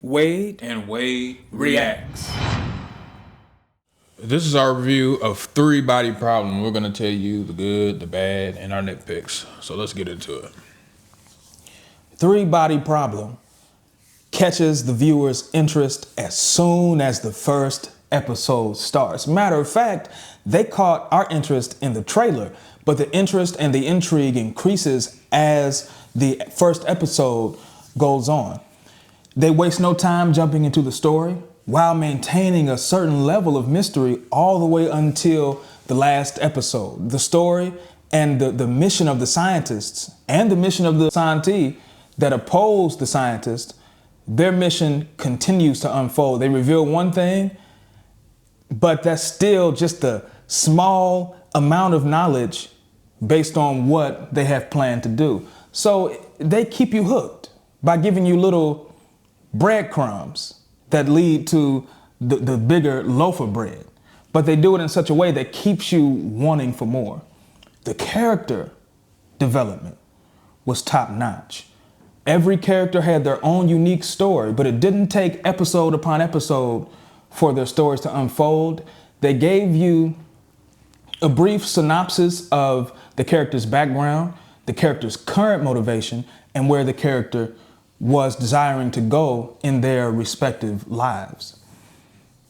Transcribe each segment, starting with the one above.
Wade and Wade reacts. This is our review of Three Body Problem. We're going to tell you the good, the bad, and our nitpicks. So let's get into it. Three Body Problem catches the viewer's interest as soon as the first episode starts. Matter of fact, they caught our interest in the trailer, but the interest and the intrigue increases as the first episode goes on. They waste no time jumping into the story while maintaining a certain level of mystery all the way until the last episode. The story and the mission of the scientists and the mission of the scientee that oppose the scientists, their mission continues to unfold. They reveal one thing, but that's still just a small amount of knowledge based on what they have planned to do. So they keep you hooked by giving you little breadcrumbs that lead to the bigger loaf of bread. But they do it in such a way that keeps you wanting for more. The character development was top notch. Every character had their own unique story, but it didn't take episode upon episode for their stories to unfold. They gave you a brief synopsis of the character's background, the character's current motivation, and where the character was desiring to go in their respective lives.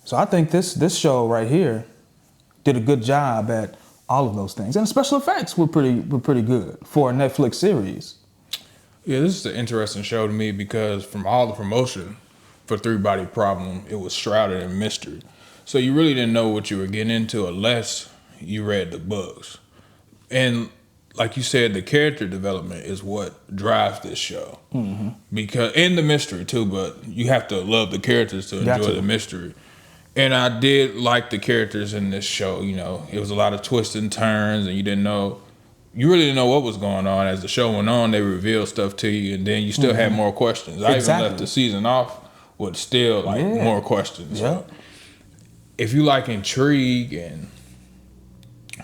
So I think this show right here did a good job at all of those things. And special effects were pretty good for a Netflix series. Yeah, this is an interesting show to me because from all the promotion for Three Body Problem, it was shrouded in mystery. So you really didn't know what you were getting into unless you read the books. And like you said, the character development is what drives this show. Mm-hmm. Because in the mystery too, but you have to love the characters to enjoy the mystery. And I did like the characters in this show. You know, it was a lot of twists and turns, and you really didn't know what was going on. As the show went on, they revealed stuff to you, and then you still had more questions. I even left the season off with still more questions. Yeah. So if you like intrigue and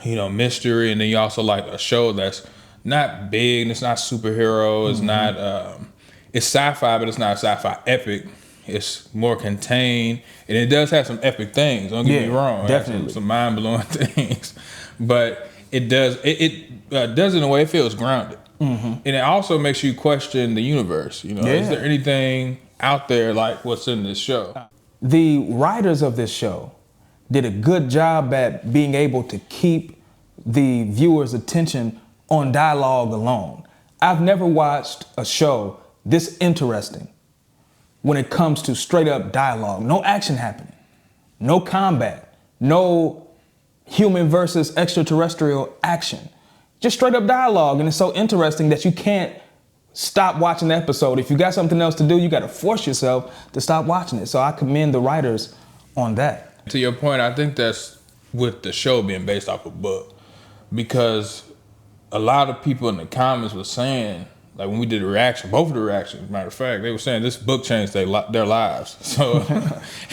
mystery, and then you also like a show that's not big, and it's not superhero, it's not, it's sci-fi, but it's not sci-fi epic. It's more contained, and it does have some epic things. Don't get me wrong, definitely some mind-blowing things, but it does in a way it feels grounded, and it also makes you question the universe. Is there anything out there like what's in this show? The writers of this show did a good job at being able to keep the viewer's attention on dialogue alone. I've never watched a show this interesting when it comes to straight up dialogue. No action happening, no combat, no human versus extraterrestrial action. Just straight up dialogue, and it's so interesting that you can't stop watching the episode. If you got something else to do, you got to force yourself to stop watching it. So I commend the writers on that. To your point, I think that's with the show being based off a book, because a lot of people in the comments were saying, like when we did a reaction, both of the reactions, matter of fact, they were saying this book changed their lives. So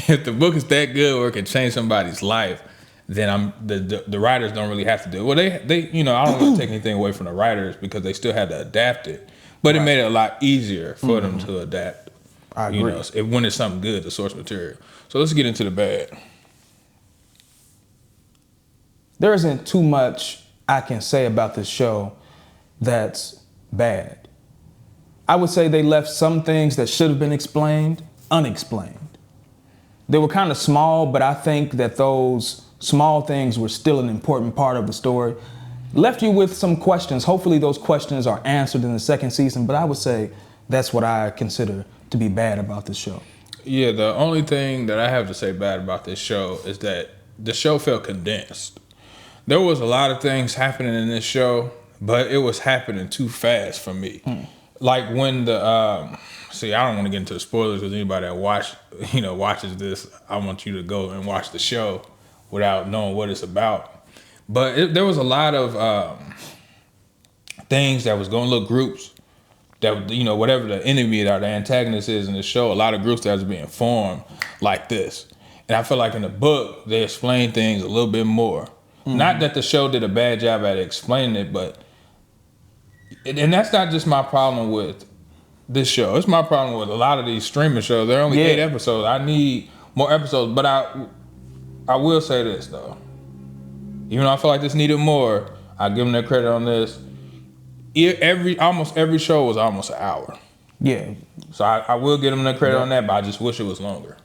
if the book is that good or it can change somebody's life, then the writers don't really have to do it. Well, they I don't want to take anything away from the writers because they still had to adapt it, but it made it a lot easier for them to adapt. I agree. When it's something good, the source material. So let's get into the bad. There isn't too much I can say about this show that's bad. I would say they left some things that should have been explained unexplained. They were kind of small, but I think that those small things were still an important part of the story. Left you with some questions. Hopefully those questions are answered in the second season, but I would say that's what I consider to be bad about this show. Yeah, the only thing that I have to say bad about this show is that the show felt condensed. There was a lot of things happening in this show, but it was happening too fast for me. Like when I don't want to get into the spoilers with anybody that watches this. I want you to go and watch the show without knowing what it's about. But there was a lot of things that was going, little groups that, whatever the enemy or the antagonist is in the show, a lot of groups that was being formed like this. And I feel like in the book, they explain things a little bit more. Not that the show did a bad job at explaining it, but, and that's not just my problem with this show. It's my problem with a lot of these streaming shows. They're only 8 episodes. I need more episodes. But I will say this though. Even though I feel like this needed more, I give them their credit on this. Almost every show was almost an hour. Yeah. So I will give them their credit on that, but I just wish it was longer.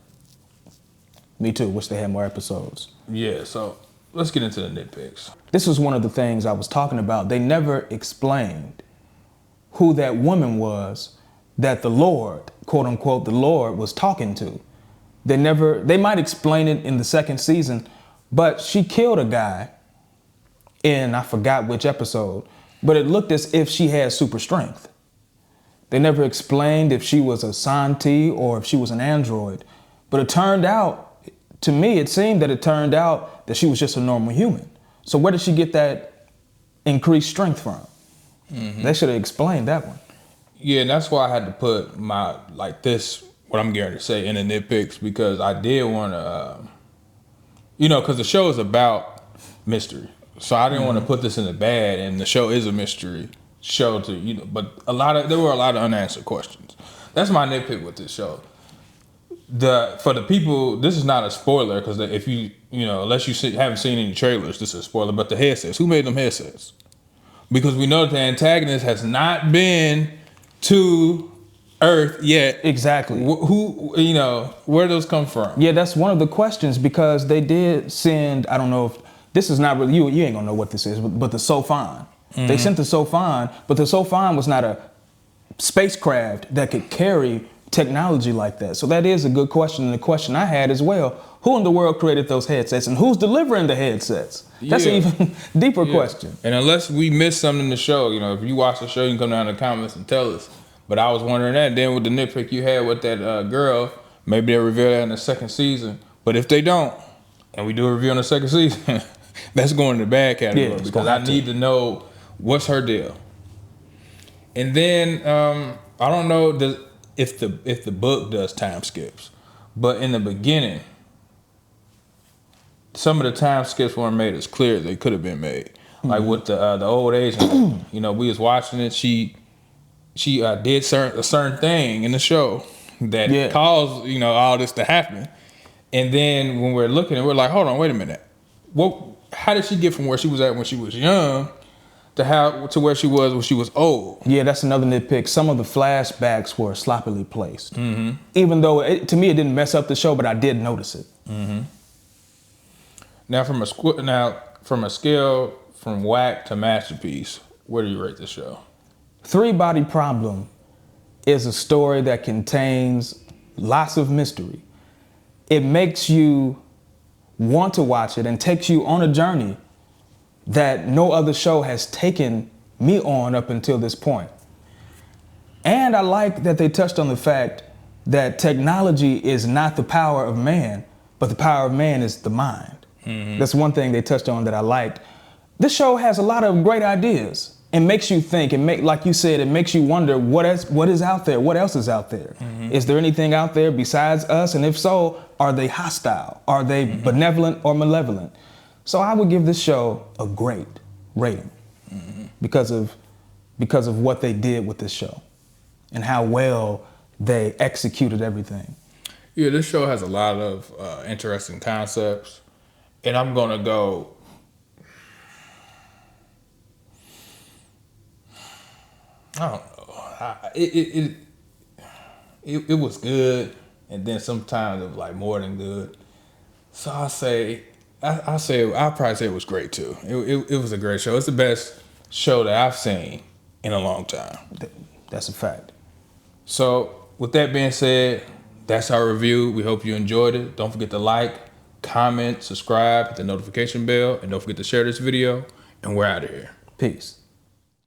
Me too. Wish they had more episodes. Yeah, so let's get into the nitpicks. This was one of the things I was talking about. They never explained who that woman was that the Lord, quote unquote, the Lord was talking to. They might explain it in the second season, but she killed a guy in, I forgot which episode, but it looked as if she had super strength. They never explained if she was a Santi or if she was an android, but it turned out, to me, it seemed that it turned out that she was just a normal human. So where did she get that increased strength from? Mm-hmm. They should have explained that one. Yeah, and that's why I had to put my, what I'm going to say in the nitpicks, because I did want to, because the show is about mystery. So I didn't want to put this in the bad, and the show is a mystery show but there were a lot of unanswered questions. That's my nitpick with this show. For the people, this is not a spoiler, because if unless you haven't seen any trailers, this is a spoiler, but the headsets, who made them headsets? Because we know that the antagonist has not been to Earth yet. Exactly. Where those come from? Yeah, that's one of the questions, because they did send, I don't know if, this is not really, you ain't gonna know what this is, but the Sofan. Mm-hmm. They sent the Sofan, but the Sofan was not a spacecraft that could carry technology like that. So that is a good question, and the question I had as well, who in the world created those headsets, and who's delivering the headsets? That's an even deeper question. And unless we missed something in the show, if you watch the show, you can come down in the comments and tell us. But I was wondering that. Then with the nitpick you had with that girl, maybe they'll reveal that in the second season. But if they don't, and we do a review in the second season, that's going in the bad category, because I need to know what's her deal. And then I don't know if the book does time skips, but in the beginning, some of the time skips weren't made as clear as they could have been made. Mm-hmm. Like with the old Asian, we was watching it. She did a certain thing in the show that caused all this to happen. And then when we're looking at it, we're like, hold on, wait a minute. How did she get from where she was at when she was young to where she was when she was old? Yeah, that's another nitpick. Some of the flashbacks were sloppily placed. Mm-hmm. Even though to me it didn't mess up the show, but I did notice it. Mm-hmm. Now from a scale from whack to masterpiece, where do you rate this show? Three Body Problem is a story that contains lots of mystery. It makes you want to watch it and takes you on a journey that no other show has taken me on up until this point. And I like that they touched on the fact that technology is not the power of man, but the power of man is the mind. Mm-hmm. That's one thing they touched on that I liked. This show has a lot of great ideas. It makes you think, like you said, it makes you wonder what is out there, what else is out there? Mm-hmm. Is there anything out there besides us? And if so, are they hostile? Are they benevolent or malevolent? So I would give this show a great rating because of what they did with this show and how well they executed everything. Yeah, this show has a lot of interesting concepts, and I'm gonna go. I don't know. It was good, and then sometimes it was like more than good. So I'll probably say it was great too. It was a great show. It's the best show that I've seen in a long time. That's a fact. So with that being said, that's our review. We hope you enjoyed it. Don't forget to like, comment, subscribe, hit the notification bell, and don't forget to share this video. And we're out of here. Peace.